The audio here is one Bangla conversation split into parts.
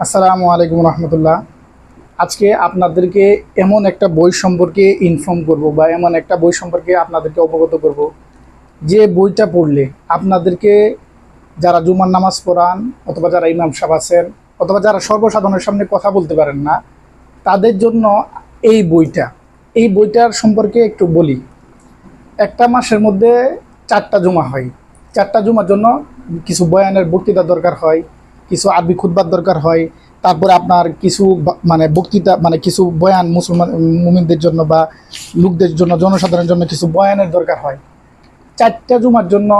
আসসালামু আলাইকুম রহমতুল্লাহ। আজকে আপনাদেরকে এমন একটা বই সম্পর্কে ইনফর্ম করব বা এমন একটা বই সম্পর্কে আপনাদেরকে অবগত করব, যে বইটা পড়লে আপনাদেরকে যারা জুমার নামাজ পড়ান অথবা যারা ইমাম সাহেব আছেন অথবা যারা সর্বসাধারণের সামনে কথা বলতে পারেন না, তাদের জন্য এই বইটার সম্পর্কে একটু বলি। একটা মাসের মধ্যে 4টা জুমা হয়। 4টা জুমার জন্য কিছু বয়ানের বক্তৃতা দরকার হয়, কিছু আরবি খুতবার দরকার হয়। তারপরে আপনার কিছু মানে বক্তৃতা মানে কিছু বয়ান মুসলমান মুমিনদের জন্য বা লোকদের জন্য, জনসাধারণের জন্য কিছু বয়ানের দরকার হয়। 4টা জুমার জন্য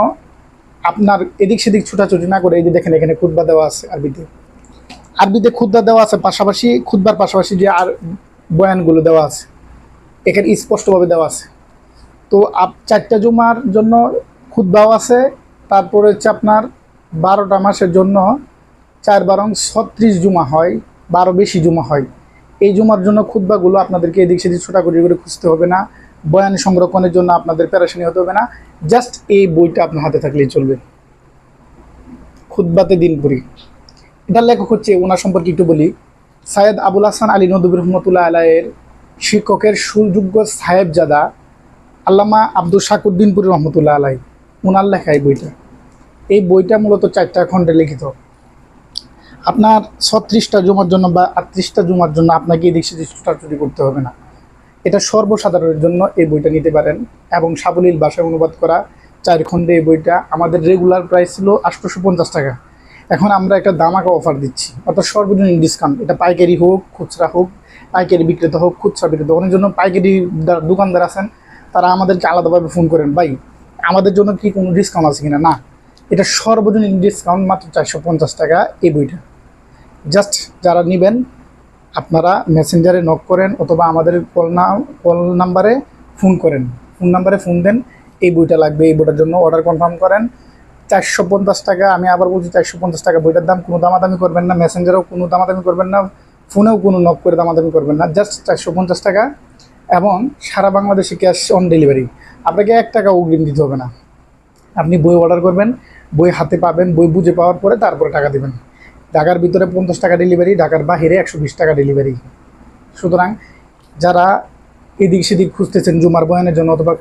আপনার এদিক সেদিক ছুটাছুটি না করে, এই যে দেখেন এখানে খুতবা দেওয়া আছে আরবিতে। আরবিতে খুতবা দেওয়া আছে, পাশাপাশি খুতবার পাশাপাশি যে আর বয়ানগুলো দেওয়া আছে এখানে স্পষ্টভাবে দেওয়া আছে। তো 4টা জুমার জন্য খুতবাও আছে। তারপরে হচ্ছে আপনার 12টা মাসের জন্য 4 × 36 জুমা হয়, 12 বেশি জুমা হয়। এই জুমার জন্য খুতবাগুলো আপনাদেরকে এদিক সেদিক ছোটাছুটি করে খুঁজতে হবে না, বয়ান সংরক্ষণের জন্য আপনাদের প্যারাশানি হতে হবে না। জাস্ট এই বইটা আপনার হাতে থাকলেই চলবে। খুতবাতে দিনপুরি, এটার লেখক হচ্ছে, ওনার সম্পর্কে একটু বলি। সৈয়দ আবুল হাসান আলী নদভী রহমতুল্লাহ আলাইয়ের শিক্ষকের সুযোগ্য সাহেবজাদা আল্লামা আব্দুল শাকুর দিনপুরি রহমতুল্লাহ আলাই, ওনার লেখা এই বইটা। এই বইটা মূলত 4টা খণ্ডে লিখিত। আপনার 36টা জুমার জন্য বা 38টা জুমার জন্য আপনাকে এদিক সেদিক ছোটাছুটি করতে হবে না। এটা সর্বসাধারণের জন্য এই বইটা নিতে পারেন, এবং সাবলীল ভাষায় অনুবাদ করা 4 খণ্ডে এই বইটা। আমাদের রেগুলার প্রাইস ছিল 850 টাকা। এখন আমরা একটা দামাকা অফার দিচ্ছি, অর্থাৎ সর্বজনীন ডিসকাউন্ট। এটা পাইকারি হোক, খুচরা হোক, পাইকারি বিক্রেতা হোক, খুচরা বিক্রেতা হোক, জন্য পাইকারি দোকানদার আছেন, তারা আমাদেরকে আলাদাভাবে ফোন করেন, ভাই আমাদের জন্য কি কোনো ডিসকাউন্ট আছে কিনা। না, এটা সর্বজনীন ডিসকাউন্ট, মাত্র 450 টাকা এই বইটা। জাস্ট যারা নেবেন আপনারা মেসেঞ্জারে নক করেন অথবা আমাদের কল নাম্বারে ফোন করেন, ফোন নাম্বারে ফোন দেন। এই বইটা লাগবে, এই বইটার জন্য অর্ডার কনফার্ম করেন। 450 টাকা, আমি আবার বলছি 450 টাকা বইটার দাম। কোনো দামাদামি করবেন না, মেসেঞ্জারেও কোনো দামাদামি করবেন না, ফোনেও কোনো নক করে দামাদামি করবেন না। জাস্ট 450 টাকা, এবং সারা বাংলাদেশে ক্যাশ অন ডেলিভারি। আপনাকে 1 টাকা অগ্রিম দিতে হবে না। আপনি বই অর্ডার করবেন, বই হাতে পাবেন, বই বুঝে পাওয়ার পরে তারপরে টাকা দেবেন। ঢাকার ভিতরে 50 টাকা ডেলিভারি, ঢাকার বাহিরে 120 টাকা ডেলিভারি। সুতরাং যারা এদিক সেদিক খুঁজতেছেন জুমার বয়ানের জন্য অথবা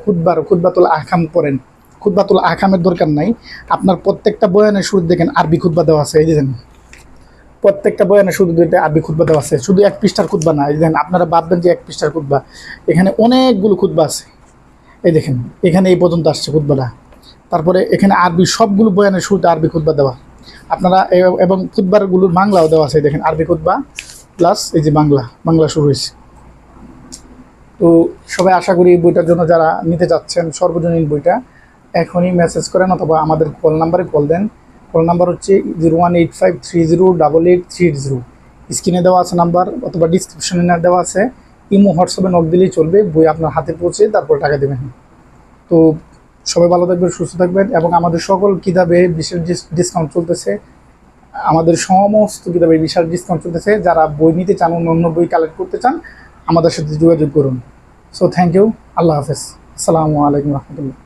খুতবাতুল আহকাম পড়েন, খুতবাতুল আহকামের দরকার নাই। আপনার প্রত্যেকটা বয়ানের শুরু দেখেন আরবি খুতবা দেওয়া আছে। এই দেখেন প্রত্যেকটা বয়ানের শুধু 2টা আরবি খুতবা দেওয়া আছে, শুধু 1 পৃষ্ঠার খুতবা না। এই দেখেন, আপনারা ভাববেন যে 1 পৃষ্ঠার খুতবা, এখানে অনেকগুলো খুতবা আছে। এই দেখেন এখানে এই পর্যন্ত আসছে খুতবাটা। তারপরে এখানে আরবি সবগুলো বয়ানের শুরুতে আরবি খুতবা দেওয়া আপনারা, এবং খুতবারগুলোর বাংলাও দেওয়া আছে। দেখেন আরবি খুতবা প্লাস এই যে বাংলা শুরু হয়েছে। তো সবাই আশা করি এই বইটার জন্য যারা নিতে চাচ্ছেন সর্বজনীন বইটা, এখনই মেসেজ করেন অথবা আমাদের কল নাম্বারে কল দেন। কল নাম্বার হচ্ছে 0185308830। স্ক্রিনে দেওয়া আছে নাম্বার, অথবা ডিসক্রিপশনে দেওয়া আছে। ইমো হোয়াটসঅ্যাপে নক দিলেই চলবে, বই আপনার হাতে পৌঁছে তারপর টাকা দেবেন। তো সবাই ভালো থাকবেন, সুস্থ থাকবেন, এবং আমাদের সকল কিতাবে বিশেষ ডিসকাউন্ট চলতেছে। আমাদের সমস্ত কিতাবে বিশাল ডিসকাউন্ট চলতেছে। যারা বই নিতে চান, অন্য বই কালেক্ট করতে চান, আমাদের সাথে যোগাযোগ করুন। সো থ্যাংক ইউ, আল্লাহ হাফেজ, আসসালামু আলাইকুম রহমতুল্লাহ।